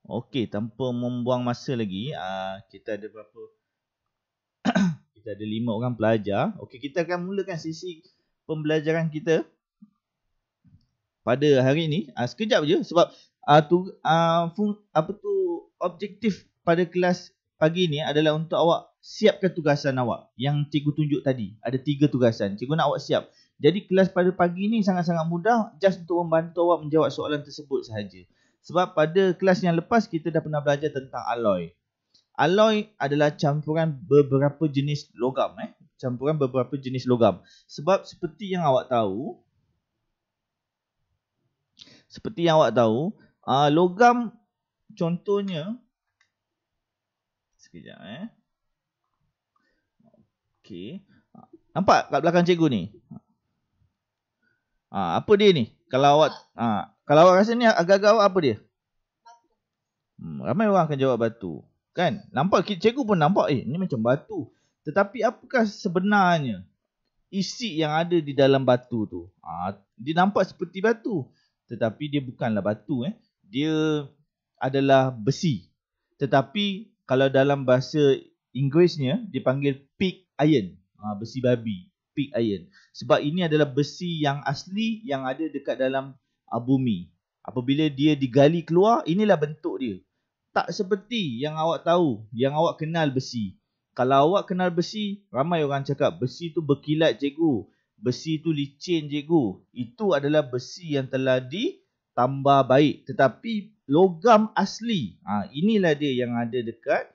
Okey, tanpa membuang masa lagi, kita ada berapa? Kita ada 5 orang pelajar. Okey, kita akan mulakan sesi pembelajaran kita pada hari ini. Sekejap je sebab objektif pada kelas pagi ni adalah untuk awak siapkan tugasan awak yang cikgu tunjuk tadi. Ada 3 tugasan. Cikgu nak awak siap. Jadi kelas pada pagi ni sangat-sangat mudah, just untuk membantu awak menjawab soalan tersebut sahaja. Sebab pada kelas yang lepas kita dah pernah belajar tentang alloy. Alloy adalah campuran beberapa jenis logam. Campuran beberapa jenis logam. Sebab seperti yang awak tahu, logam contohnya, sekejap Okey. Nampak kat belakang cikgu ni? Apa dia ni? Kalau awak rasa ni agak-agak awak apa dia? Ramai orang akan jawab batu. Kan? Nampak cikgu pun nampak ni macam batu. Tetapi apakah sebenarnya isi yang ada di dalam batu tu? Dia nampak seperti batu. Tetapi dia bukanlah batu. Dia adalah besi. Tetapi kalau dalam bahasa Inggerisnya dipanggil pig iron. Besi babi. Pig iron. Sebab ini adalah besi yang asli yang ada dekat dalam bumi. Apabila dia digali keluar, inilah bentuk dia. Tak seperti yang awak tahu, yang awak kenal besi. Kalau awak kenal besi, ramai orang cakap besi tu berkilat cikgu. Besi tu licin cikgu. Itu adalah besi yang telah ditambah baik. Tetapi logam asli, inilah dia yang ada dekat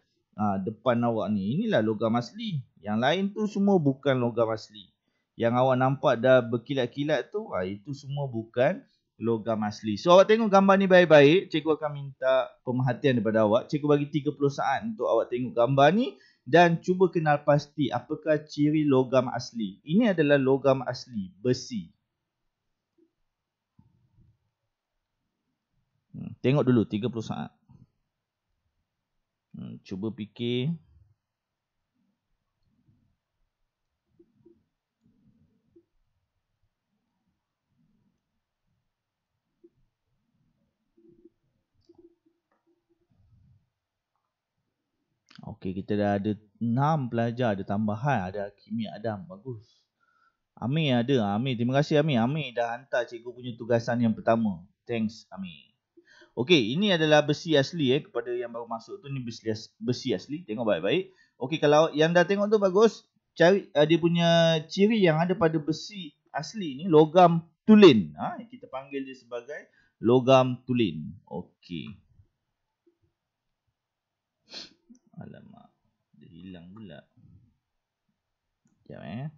depan awak ni. Inilah logam asli. Yang lain tu semua bukan logam asli. Yang awak nampak dah berkilat-kilat tu, itu semua bukan logam asli. So awak tengok gambar ni baik-baik. Cikgu akan minta pemerhatian daripada awak. Cikgu bagi 30 saat untuk awak tengok gambar ni dan cuba kenal pasti apakah ciri logam asli. Ini adalah logam asli, besi. Tengok dulu 30 saat. Cuba fikir. Okey, kita dah ada 6 pelajar, ada tambahan, ada Kimi Adam, bagus. Amir ada, Amir, terima kasih Amir. Amir dah hantar cikgu punya tugasan yang pertama. Thanks Amir. Okey, ini adalah besi asli kepada yang baru masuk tu, ni besi asli. Tengok baik-baik. Okey, kalau yang dah tengok tu bagus, cari dia punya ciri yang ada pada besi asli ni, logam tulen. Kita panggil dia sebagai logam tulen. Okey. Alamak, dia hilang pula. Sekejap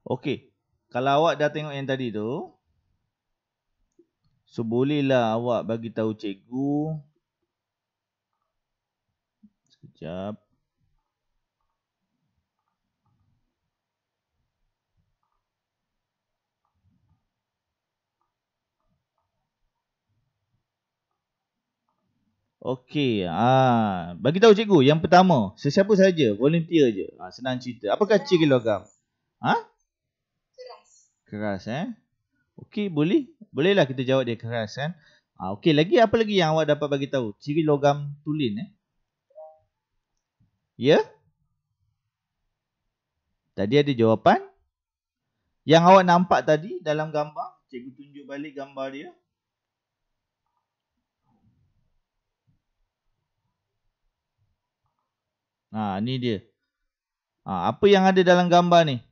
Okey, kalau awak dah tengok yang tadi tu, so bolehlah awak bagi tahu cikgu. Sekejap. Okey, bagi tahu cikgu yang pertama, sesiapa saja, volunteer je. Senang cerita. Apakah ciri logam? Keras Okey, boleh. Bolehlah kita jawab dia keras kan. Okey, apa lagi yang awak dapat bagi tahu? Ciri logam tulen Ya? Tadi ada jawapan. Yang awak nampak tadi dalam gambar, cikgu tunjuk balik gambar dia. Ni dia. Apa yang ada dalam gambar ni?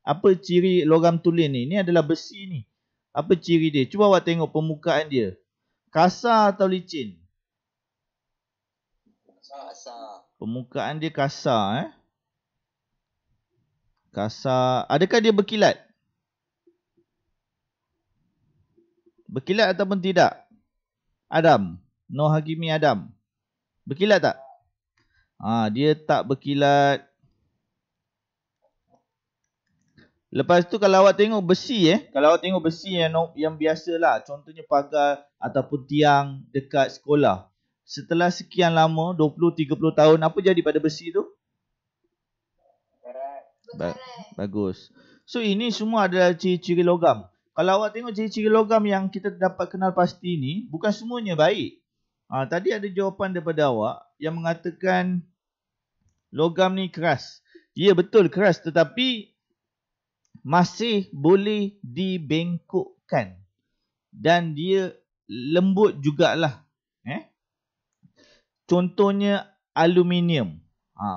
Apa ciri logam tulen ni? Ni adalah besi ni. Apa ciri dia? Cuba awak tengok permukaan dia. Kasar atau licin? Kasar. Permukaan dia kasar Kasar. Adakah dia berkilat? Berkilat ataupun tidak? Adam. No Hakimi Adam. Berkilat tak? Dia tak berkilat. Lepas tu kalau awak tengok besi kalau awak tengok besi yang biasalah, contohnya pagar ataupun tiang dekat sekolah. Setelah sekian lama, 20-30 tahun, apa jadi pada besi tu? Bagus. So ini semua adalah ciri-ciri logam. Kalau awak tengok ciri-ciri logam yang kita dapat kenal pasti ni, bukan semuanya baik. Tadi ada jawapan daripada awak yang mengatakan logam ni keras. Ya betul keras, tetapi masih boleh dibengkokkan. Dan dia lembut jugalah. Contohnya aluminium.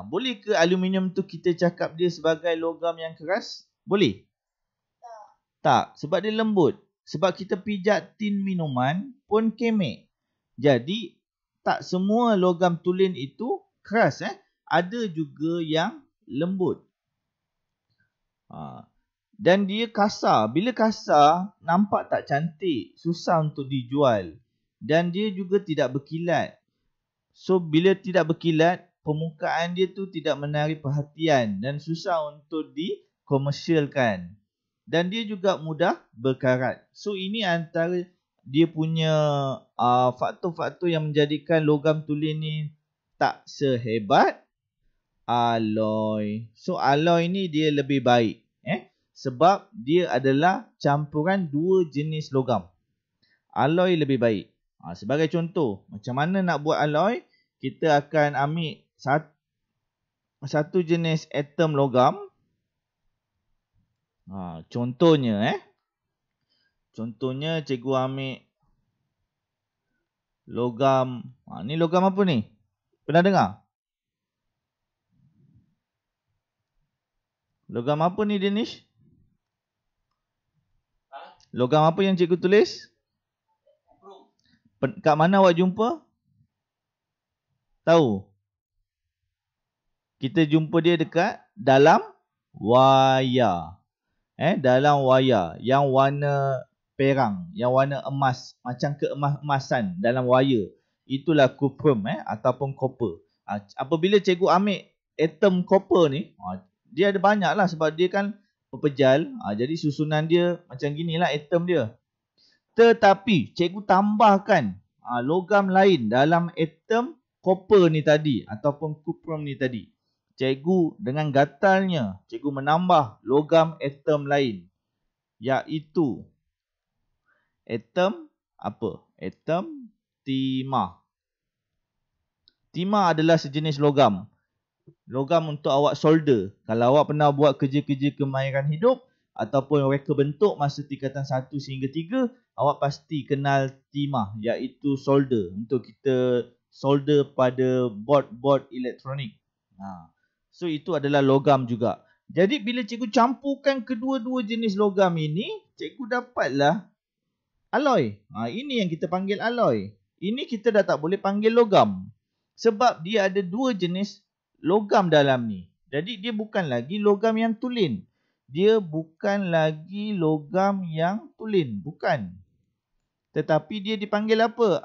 Boleh ke aluminium tu kita cakap dia sebagai logam yang keras? Boleh? Tak, sebab dia lembut. Sebab kita pijat tin minuman pun kemek. Jadi, tak semua logam tulen itu keras. Ada juga yang lembut. Dan dia kasar. Bila kasar, nampak tak cantik. Susah untuk dijual. Dan dia juga tidak berkilat. So, bila tidak berkilat, permukaan dia tu tidak menarik perhatian. Dan susah untuk dikomersialkan. Dan dia juga mudah berkarat. So, ini antara dia punya faktor-faktor yang menjadikan logam tulen ni tak sehebat alloy. So, alloy ni dia lebih baik. Sebab dia adalah campuran dua jenis logam. Alloy lebih baik. Sebagai contoh, macam mana nak buat alloy? Kita akan ambil satu jenis atom logam. Contohnya cikgu ambil logam. Ni logam apa ni? Pernah dengar? Logam apa ni, Danish? Logam apa yang cikgu tulis? Kat mana awak jumpa? Tahu? Kita jumpa dia dekat dalam wayar. Dalam wayar yang warna perang, yang warna emas, macam keemas-emasan dalam wayar. Itulah cuprum ataupun copper. Apabila cikgu ambil atom copper ni, dia ada banyak lah sebab dia kan pepejal. Jadi susunan dia macam ginilah atom dia. Tetapi cikgu tambahkan logam lain dalam atom copper ni tadi ataupun cuprum ni tadi. Cikgu dengan gatalnya, cikgu menambah logam atom lain. Iaitu atom apa? Atom timah. Timah adalah sejenis logam. Logam untuk awak solder. Kalau awak pernah buat kerja-kerja kemahiran hidup ataupun reka bentuk masa tingkatan 1 sehingga 3, awak pasti kenal timah, iaitu solder. Untuk kita solder pada board elektronik. So itu adalah logam juga. Jadi bila cikgu campurkan kedua-dua jenis logam ini, cikgu dapatlah alloy. Ini yang kita panggil alloy. Ini kita dah tak boleh panggil logam. Sebab dia ada dua jenis logam dalam ni. Jadi dia bukan lagi logam yang tulen. Dia bukan lagi logam yang tulen. Bukan. Tetapi dia dipanggil apa?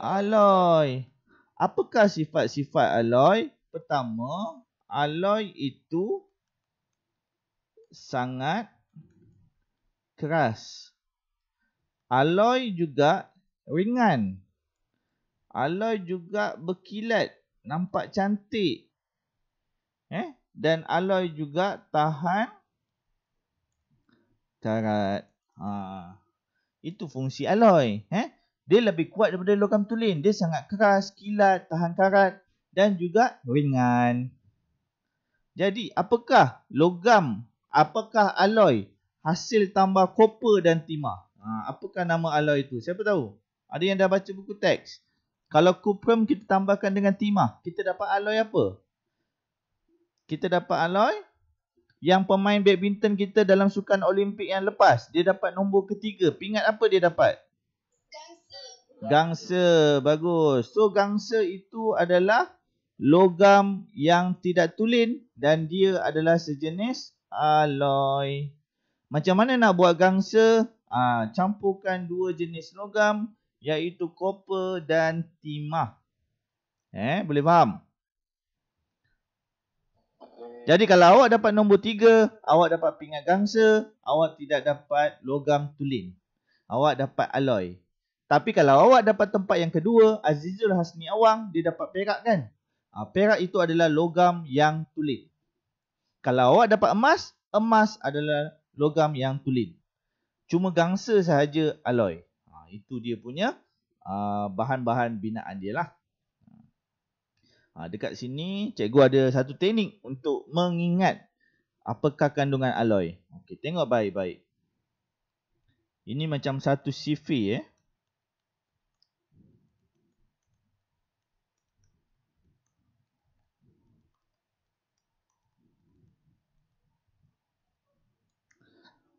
Alloy. Apakah sifat-sifat alloy? Pertama, alloy itu sangat keras. Alloy juga ringan. Alloy juga berkilat, nampak cantik. Dan alloy juga tahan karat. Itu fungsi alloy. Dia lebih kuat daripada logam tulen. Dia sangat keras, kilat, tahan karat dan juga ringan. Jadi, apakah alloy hasil tambah copper dan timah? Apakah nama alloy itu? Siapa tahu? Ada yang dah baca buku teks? Kalau cuprum kita tambahkan dengan timah, kita dapat alloy apa? Kita dapat alloy yang pemain badminton kita dalam sukan Olimpik yang lepas, dia dapat nombor ketiga. Pingat apa dia dapat? Gangsa. Bagus. So, gangsa itu adalah logam yang tidak tulen dan dia adalah sejenis alloy. Macam mana nak buat gangsa? Campurkan dua jenis logam iaitu copper dan timah. Boleh faham? Jadi kalau awak dapat nombor 3, awak dapat pingat gangsa, awak tidak dapat logam tulen. Awak dapat alloy. Tapi kalau awak dapat tempat yang kedua, Azizul Hasni Awang, dia dapat perak kan? Perak itu adalah logam yang tulen. Kalau awak dapat emas, emas adalah logam yang tulen. Cuma gangsa sahaja alloy. Itu dia punya bahan-bahan binaan dia lah. Dekat sini, cikgu ada satu teknik untuk mengingat apakah kandungan alloy. Okey, tengok baik-baik. Ini macam satu CV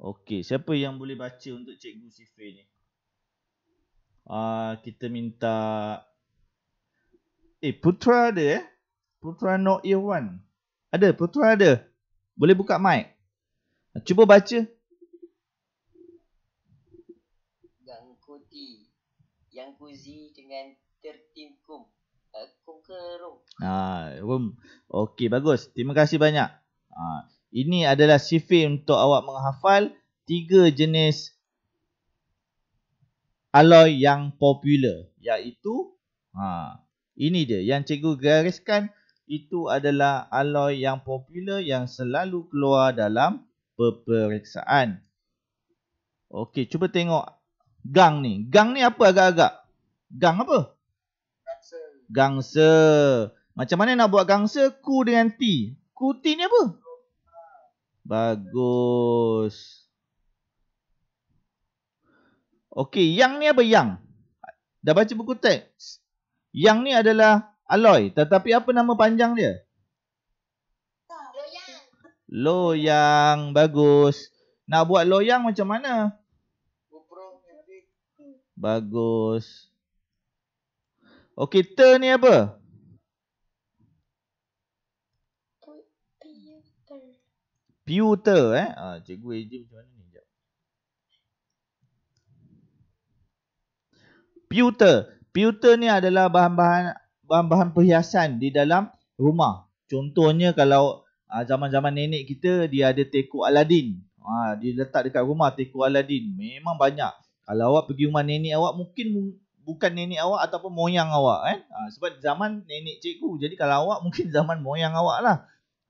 Okey, siapa yang boleh baca untuk cikgu CV ni? Kita minta Putra ada Putra Noor Irwan. Ada, Putra ada. Boleh buka mic. Cuba baca. Gangkuti. Yang kuzi dengan tertingkum. Kum. Rum. Okey, bagus. Terima kasih banyak. Ini adalah CV untuk awak menghafal 3 jenis alloy yang popular. Iaitu, ini dia. Yang cikgu gariskan, itu adalah alloy yang popular yang selalu keluar dalam peperiksaan. Okey, cuba tengok gang ni. Gang ni apa agak-agak? Gang apa? Gangsa. Macam mana nak buat gangsa? Ku dengan T. Ku T ni apa? Bagus. Okey, yang ni apa yang? Dah baca buku teks? Yang ni adalah alloy. Tetapi apa nama panjang dia? Loyang. Bagus. Nak buat loyang macam mana? Bagus. Okey, ter ni apa? Pewter. Cikgu AJ macam mana ni? Pewter. Pewter ni adalah bahan-bahan perhiasan di dalam rumah. Contohnya kalau zaman-zaman nenek kita, dia ada teko Aladin. Dia letak dekat rumah teko Aladin. Memang banyak. Kalau awak pergi rumah nenek awak, mungkin bukan nenek awak ataupun moyang awak. Sebab zaman nenek cikgu. Jadi kalau awak, mungkin zaman moyang awak lah.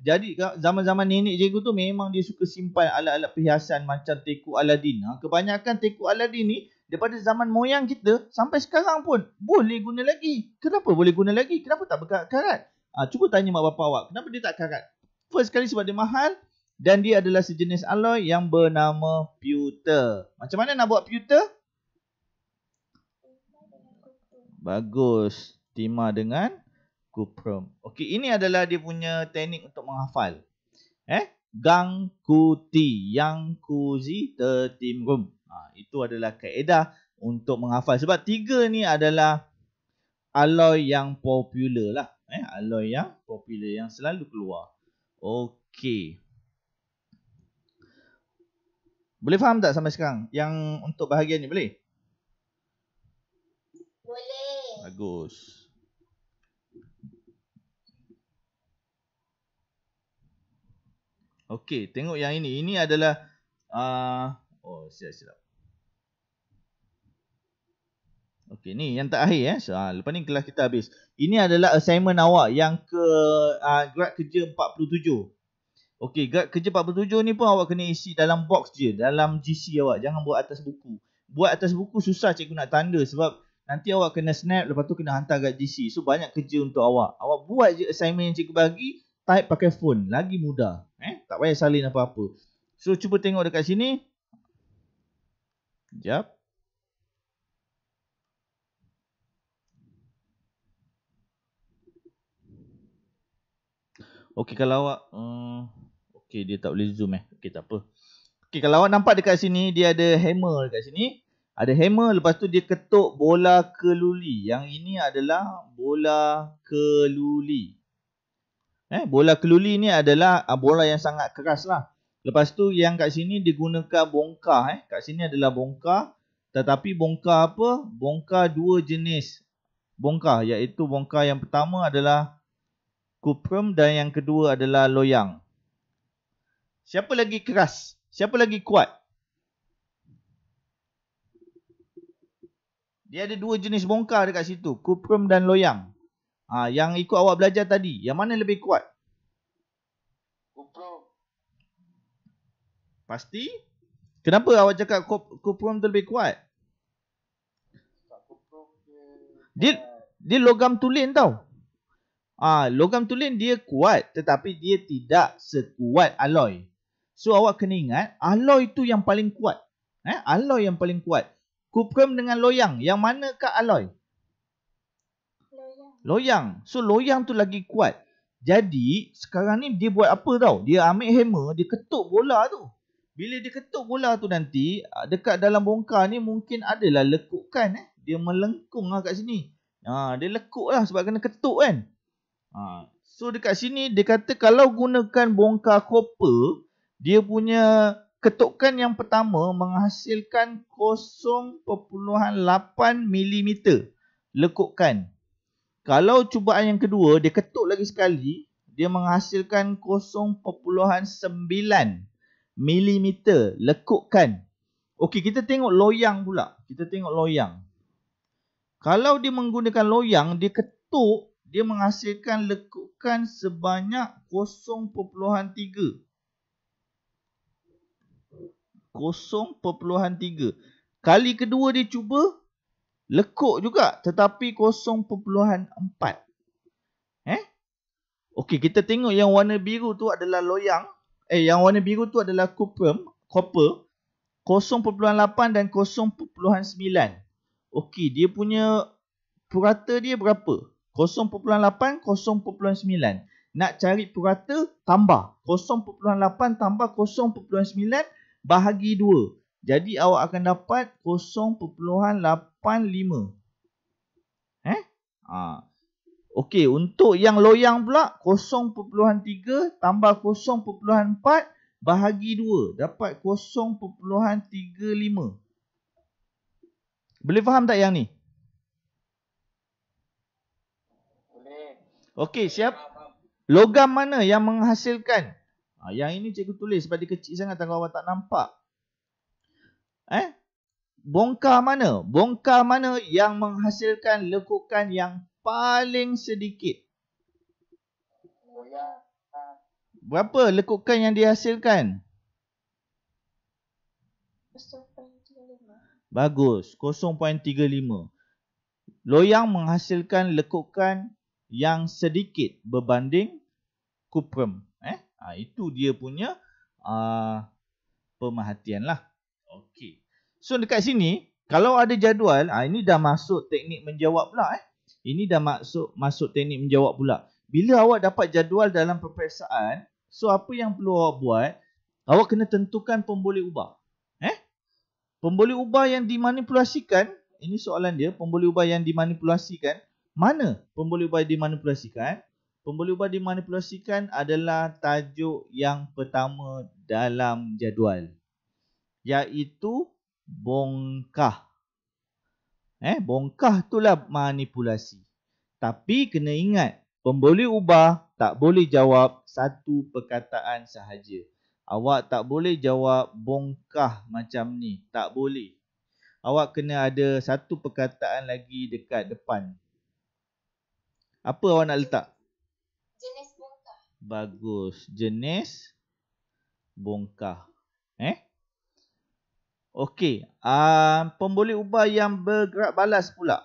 Jadi zaman-zaman nenek cikgu tu memang dia suka simpan alat-alat perhiasan macam teko Aladin. Kebanyakan teko Aladin ni daripada zaman moyang kita sampai sekarang pun boleh guna lagi. Kenapa boleh guna lagi? Kenapa tak berkarat-karat? Cuba tanya mak bapak awak, kenapa dia tak karat? First sekali sebab dia mahal dan dia adalah sejenis alloy yang bernama pewter. Macam mana nak buat pewter? Bagus. Timah dengan cuprum. Okey, ini adalah dia punya teknik untuk menghafal. Gang kuti, yang kuzi tertimrum. Itu adalah kaedah untuk menghafal. Sebab 3 ni adalah alloy yang popular lah. Alloy yang popular yang selalu keluar. Okey. Boleh faham tak sampai sekarang? Yang untuk bahagian ni boleh? Boleh. Bagus. Okey, tengok yang ini. Ini adalah silap. Okey, ni yang terakhir lepas ni kelas kita habis. Ini adalah assignment awak yang ke grad kerja 47. Okey, grad kerja 47 ni pun awak kena isi dalam box je, dalam GC awak. Jangan buat atas buku. Buat atas buku susah cikgu nak tanda sebab nanti awak kena snap, lepas tu kena hantar kat GC. So banyak kerja untuk awak. Awak buat je assignment yang cikgu bagi, type pakai phone, lagi mudah. Tak payah salin apa-apa. So cuba tengok dekat sini. Sekejap. Okey, kalau awak okey, dia tak boleh zoom Okey, tak apa. Okey, kalau awak nampak dekat sini, dia ada hammer dekat sini. Ada hammer, lepas tu dia ketuk bola keluli. Yang ini adalah bola keluli. Bola keluli ni adalah bola yang sangat keras lah. Lepas tu yang kat sini digunakan bongkar. Kat sini adalah bongkar. Tetapi bongkar apa? Bongkar 2 jenis bongkar. Iaitu bongkar yang pertama adalah cuprum dan yang kedua adalah loyang. Siapa lagi keras? Siapa lagi kuat? Dia ada 2 jenis bongkar dekat situ. Cuprum dan loyang. Yang ikut awak belajar tadi. Yang mana lebih kuat? Kupro. Pasti? Kenapa awak cakap cuprum tu lebih kuat? Kupro Dia logam tulen tau. Logam tulen dia kuat tetapi dia tidak sekuat alloy. So awak kena ingat alloy tu yang paling kuat. Alloy yang paling kuat. Cuprum dengan loyang, yang manakah alloy? Loyang. So loyang tu lagi kuat. Jadi sekarang ni dia buat apa tau? Dia ambil hammer, dia ketuk bola tu. Bila dia ketuk bola tu nanti dekat dalam bongkar ni mungkin adalah lekukan. Dia melengkung lah kat sini. Dia lekuk lah sebab kena ketuk kan. So dekat sini dia kata kalau gunakan bongkar copper, dia punya ketukan yang pertama menghasilkan 0.8 mm lekukan. Kalau cubaan yang kedua, dia ketuk lagi sekali, dia menghasilkan 0.9 mm lekukan. Okey, kita tengok loyang pula. Kalau dia menggunakan loyang, dia ketuk, dia menghasilkan lekukan sebanyak 0.3. 0.3. Kali kedua dia cuba, lekuk juga tetapi 0.4. Okey, kita tengok yang warna biru tu adalah loyang. Yang warna biru tu adalah copper. 0.8 dan 0.9. Okey, dia punya purata dia berapa? 0.8, 0.9. Nak cari purata, tambah. 0.8 tambah 0.9 bahagi 2. Jadi awak akan dapat 0.85. Okey, untuk yang loyang pula 0.3 tambah 0.4 bahagi 2 dapat 0.35. Boleh faham tak yang ni? boleh. Okey, siap. Logam mana yang menghasilkan? Yang ini cikgu tulis sebab dia kecil sangat kalau awak tak nampak. Bongkar mana? Bongkar mana yang menghasilkan lekukan yang paling sedikit? Loyang. Berapa lekukan yang dihasilkan? 0.35. Bagus, 0.35. Loyang menghasilkan lekukan yang sedikit berbanding cuprum. Itu dia punya pemerhatian lah. Okey. So dekat sini, kalau ada jadual, ini dah masuk teknik menjawab pula. Ini dah masuk teknik menjawab pula. Bila awak dapat jadual dalam peperiksaan, so apa yang perlu awak buat? Awak kena tentukan pemboleh ubah. Pemboleh ubah yang dimanipulasikan, ini soalan dia, pemboleh ubah yang dimanipulasikan. Mana pemboleh ubah yang dimanipulasikan? Pemboleh ubah dimanipulasikan adalah tajuk yang pertama dalam jadual, iaitu bongkah. Bongkah itulah manipulasi. Tapi kena ingat, pemboleh ubah tak boleh jawab satu perkataan sahaja. Awak tak boleh jawab bongkah macam ni. Tak boleh. Awak kena ada satu perkataan lagi dekat depan. Apa awak nak letak? Jenis bongkar. Bagus. Jenis bongkar. Okey. Pemboleh ubah yang bergerak balas pula.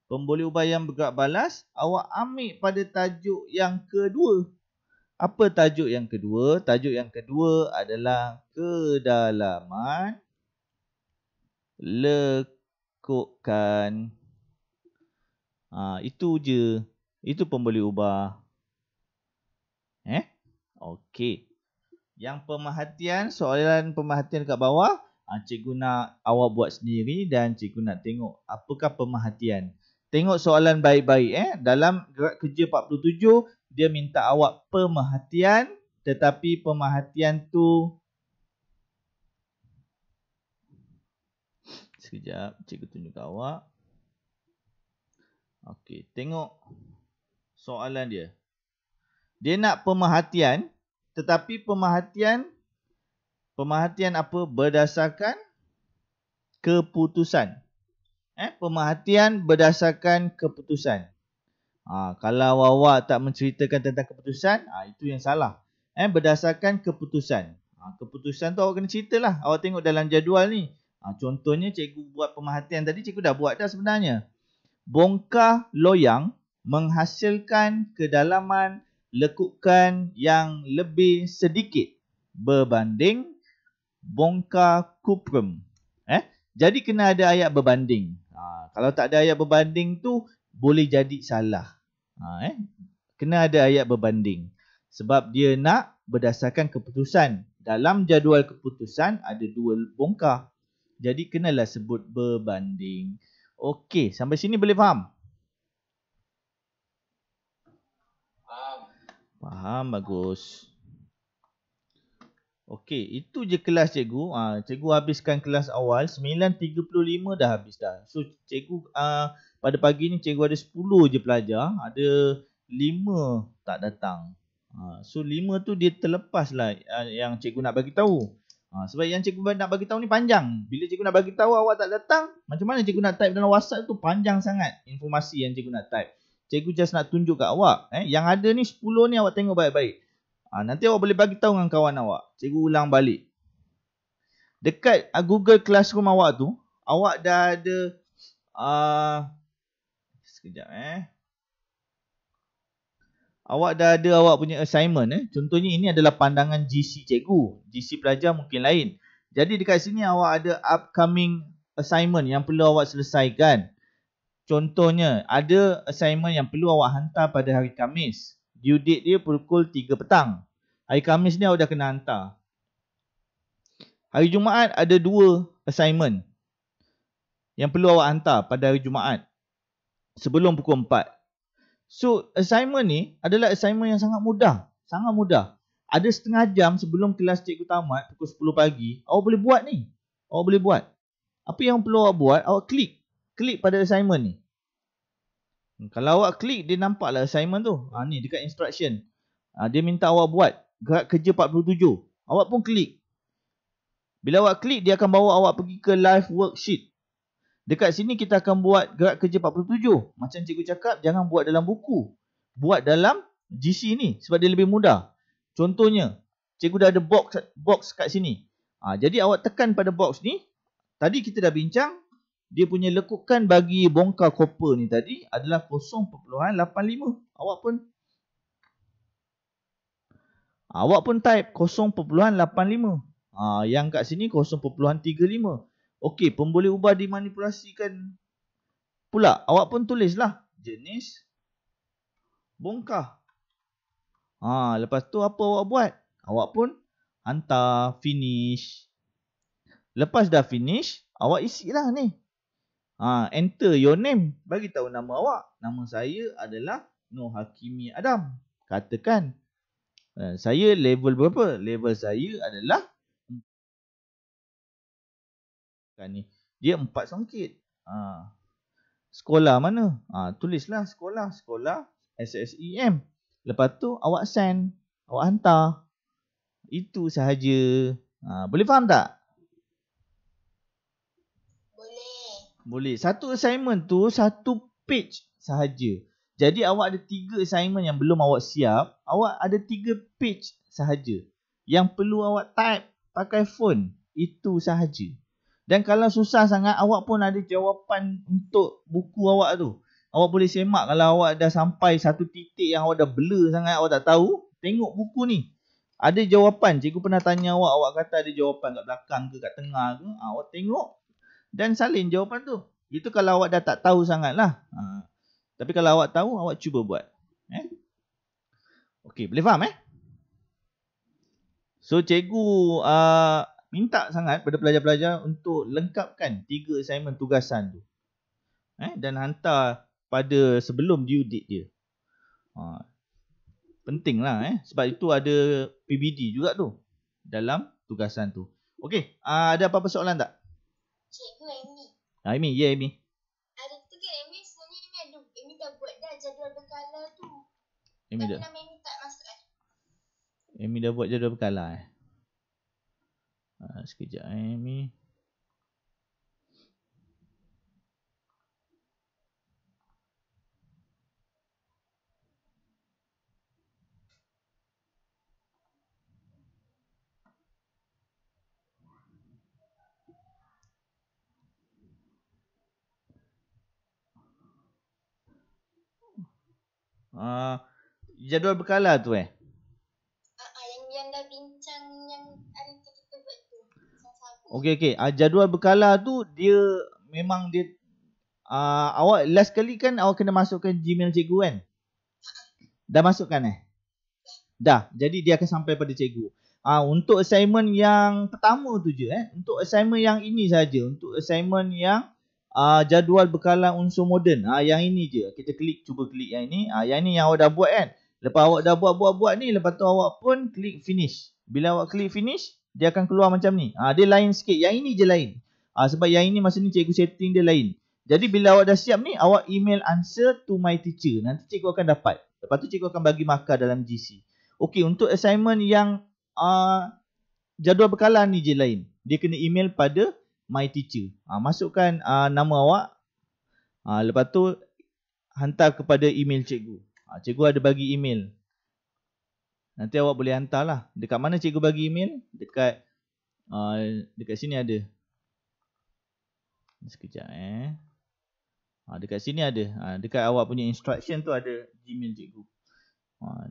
Pemboleh ubah yang bergerak balas, awak ambil pada tajuk yang kedua. Apa tajuk yang kedua? Tajuk yang kedua adalah kedalaman lekukan. Itu je. Itu pemboleh ubah. Okey. Yang pemerhatian, soalan pemerhatian kat bawah, cikgu nak awak buat sendiri dan cikgu nak tengok apakah pemerhatian. Tengok soalan baik-baik. Dalam gerak kerja 47, dia minta awak pemerhatian, tetapi pemerhatian tu sekejap, cikgu tunjuk ke awak. Okey, tengok soalan dia. Dia nak pemerhatian, tetapi pemerhatian Pemerhatian apa? Berdasarkan keputusan. Pemerhatian berdasarkan keputusan. Kalau awak tak menceritakan tentang keputusan, itu yang salah. Berdasarkan keputusan. Keputusan tu awak kena ceritalah. Awak tengok dalam jadual ni. Contohnya cikgu buat pemerhatian tadi, cikgu dah buat dah sebenarnya. Bongkar loyang menghasilkan kedalaman lekukan yang lebih sedikit berbanding bongkar kuprum. Jadi kena ada ayat berbanding. Kalau tak ada ayat berbanding tu boleh jadi salah. Kena ada ayat berbanding. Sebab dia nak berdasarkan keputusan. Dalam jadual keputusan ada 2 bongkar. Jadi kenalah sebut berbanding. Okey, sampai sini boleh faham? Faham, bagus. Okey, itu je kelas cikgu. Cikgu habiskan kelas awal. 9.35 dah habis dah. So, cikgu pada pagi ni cikgu ada 10 je pelajar. Ada 5 tak datang. So, 5 tu dia terlepas lah yang cikgu nak bagi tahu. Sebab yang cikgu nak bagi tahu ni panjang. Bila cikgu nak bagi tahu awak tak datang, macam mana cikgu nak type dalam WhatsApp tu panjang sangat informasi yang cikgu nak type. Cikgu just nak tunjuk kat awak. Yang ada ni 10 ni awak tengok baik-baik. Nanti awak boleh bagi tahu dengan kawan awak. Cikgu ulang balik. Dekat Google Classroom awak tu, awak dah ada sekejap awak dah ada awak punya assignment Contohnya ini adalah pandangan GC cikgu. GC pelajar mungkin lain. Jadi dekat sini awak ada upcoming assignment yang perlu awak selesaikan. Contohnya ada assignment yang perlu awak hantar pada hari Khamis. Due date dia pukul 3 petang. Hari Khamis ni awak dah kena hantar. Hari Jumaat ada 2 assignment yang perlu awak hantar pada hari Jumaat sebelum pukul 4. So, assignment ni adalah assignment yang sangat mudah. Sangat mudah. Ada setengah jam sebelum kelas cikgu tamat, pukul 10 pagi, awak boleh buat ni. Awak boleh buat. Apa yang perlu awak buat, awak klik. Klik pada assignment ni. Kalau awak klik, dia nampaklah assignment tu. Ni dekat instruction. Dia minta awak buat gerak kerja 47. Awak pun klik. Bila awak klik, dia akan bawa awak pergi ke live worksheet. Dekat sini kita akan buat gerak kerja 47. Macam cikgu cakap, jangan buat dalam buku. Buat dalam GC ni sebab dia lebih mudah. Contohnya, cikgu dah ada box kat sini. Jadi awak tekan pada box ni. Tadi kita dah bincang, dia punya lekukan bagi bongkar koper ni tadi adalah 0.85. Awak pun type 0.85. Yang kat sini 0.35. Okey, pun boleh ubah dimanipulasikan pula. Awak pun tulislah jenis bongkar. Lepas tu apa awak buat? Awak pun hantar finish. Lepas dah finish, awak isilah ni. Enter your name. Bagi tahu nama awak. Nama saya adalah Nur Hakimi Adam. Katakan saya level berapa? Level saya adalah ni. Dia 4 songkit. Sekolah mana? Tulislah sekolah SSEM. Lepas tu awak send. Awak hantar. Itu sahaja. Boleh faham tak? Boleh. Satu assignment tu 1 page sahaja. Jadi awak ada 3 assignment yang belum awak siap. Awak ada 3 page sahaja. Yang perlu awak type pakai phone. Itu sahaja. Dan kalau susah sangat, awak pun ada jawapan untuk buku awak tu. Awak boleh semak kalau awak dah sampai satu titik yang awak dah blur sangat, awak tak tahu. Tengok buku ni. Ada jawapan. Cikgu pernah tanya awak, awak kata ada jawapan kat belakang ke, kat tengah ke. Awak tengok dan salin jawapan tu. Itu kalau awak dah tak tahu sangat lah. Tapi kalau awak tahu, awak cuba buat. Okey, boleh faham So, cikgu minta sangat pada pelajar-pelajar untuk lengkapkan 3 assignment tugasan tu. Dan hantar pada sebelum due date dia. Penting lah sebab itu ada PBD juga tu dalam tugasan tu. Okey, ada apa-apa soalan tak? Cikgu Amy. Amy, ya Amy. Ada tu kan Amy sebenarnya Amy dah buat dah jadual berkala tu. Amy Tapi dah. nama Amy tak masuk Amy dah buat jadual berkala Sekejap Mi. Jadual berkala tu Yang dah bincang yang hari tu kita buat tu. Sama-sama. Okey. Jadual berkala tu dia memang dia awak last kali kan awak kena masukkan Gmail cikgu kan? Dah masukkan Dah. Jadi dia akan sampai pada cikgu. Untuk assignment yang pertama tu je Untuk assignment yang ini saja. Untuk assignment yang jadual berkala unsur moden. Yang ini je. Kita cuba klik yang ini. Yang ini yang awak dah buat kan. Lepas awak dah buat ni, lepas tu awak pun klik finish. Bila awak klik finish, dia akan keluar macam ni. Dia lain sikit. Yang ini je lain. Sebab yang ini masa ni cikgu setting dia lain. Jadi bila awak dah siap ni, awak email answer to my teacher. Nanti cikgu akan dapat. Lepas tu cikgu akan bagi markah dalam GC. Okey, untuk assignment yang jadual berkala ni je lain. Dia kena email pada my teacher. Masukkan nama awak. Lepas tu hantar kepada email cikgu. Cikgu ada bagi email. Nanti awak boleh hantar lah. Dekat mana cikgu bagi email? Dekat sini ada. Sekejap dekat sini ada. Dekat awak punya instruction tu ada Gmail cikgu.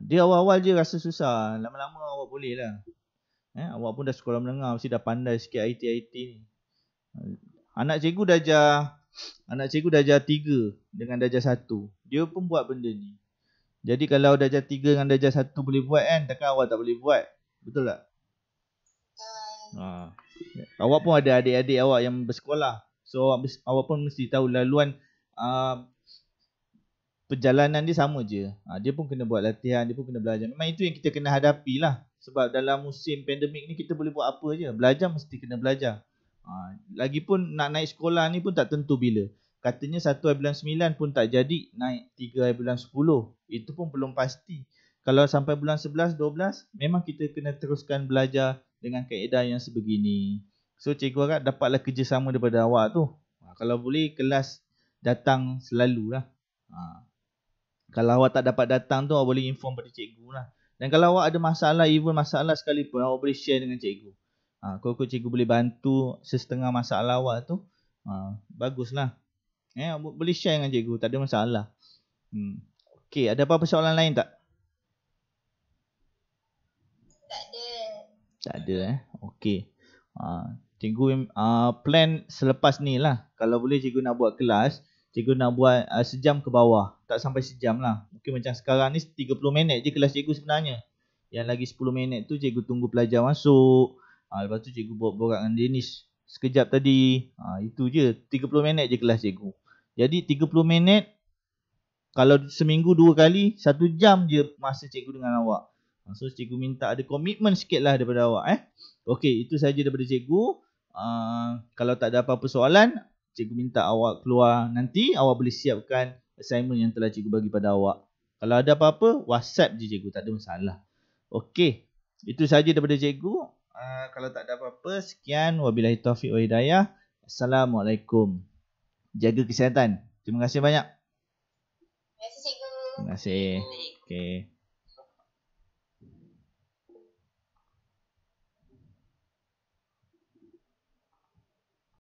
Dia awal-awal je rasa susah. Lama-lama awak boleh lah. Awak pun dah sekolah menengah. Mesti dah pandai sikit IT ni. Anak cikgu darjah 3 dengan darjah 1. Dia pun buat benda ni. Jadi kalau darjah 3 dengan darjah 1 boleh buat kan, takkan awak tak boleh buat. Betul tak? Awak pun ada adik-adik awak yang bersekolah. So awak pun mesti tahu laluan perjalanan dia sama je. Dia pun kena buat latihan, dia pun kena belajar. Memang itu yang kita kena hadapi lah. Sebab dalam musim pandemik ni kita boleh buat apa je. Belajar mesti kena belajar. Lagipun nak naik sekolah ni pun tak tentu bila. Katanya 1/9 pun tak jadi, naik 3/10. Itu pun belum pasti. Kalau sampai bulan 11, 12, memang kita kena teruskan belajar dengan kaedah yang sebegini. So cikgu harap dapatlah kerjasama daripada awak tu. Kalau boleh kelas datang selalulah. Kalau awak tak dapat datang tu, awak boleh inform pada cikgu lah. Dan kalau awak ada masalah, even masalah sekalipun, awak boleh share dengan cikgu. Kalau cikgu boleh bantu sesetengah masalah awak tu, baguslah. Boleh share dengan cikgu, tak ada masalah. Okey, ada apa-apa soalan lain tak? Tak ada Okey. Cikgu plan selepas ni lah. Kalau boleh cikgu nak buat kelas, cikgu nak buat sejam ke bawah. Tak sampai sejam lah. Mungkin macam sekarang ni 30 minit je kelas cikgu sebenarnya. Yang lagi 10 minit tu cikgu tunggu pelajar masuk. Lepas tu cikgu borak dengan Danish sekejap tadi. Itu je. 30 minit je kelas cikgu. Jadi 30 minit. Kalau seminggu 2 kali, 1 jam je masa cikgu dengan awak. So cikgu minta ada komitmen sikit lah daripada awak. Okey, itu saja daripada cikgu. Kalau tak ada apa-apa soalan, cikgu minta awak keluar nanti. Awak boleh siapkan assignment yang telah cikgu bagi pada awak. Kalau ada apa-apa, WhatsApp je cikgu. Tak ada masalah. Okey, itu saja daripada cikgu. Kalau tak ada apa-apa, sekian. Wabillahi taufiq wa hidayah. Assalamualaikum. Jaga kesihatan. Terima kasih banyak. Terima kasih cikgu. Terima kasih. Okey.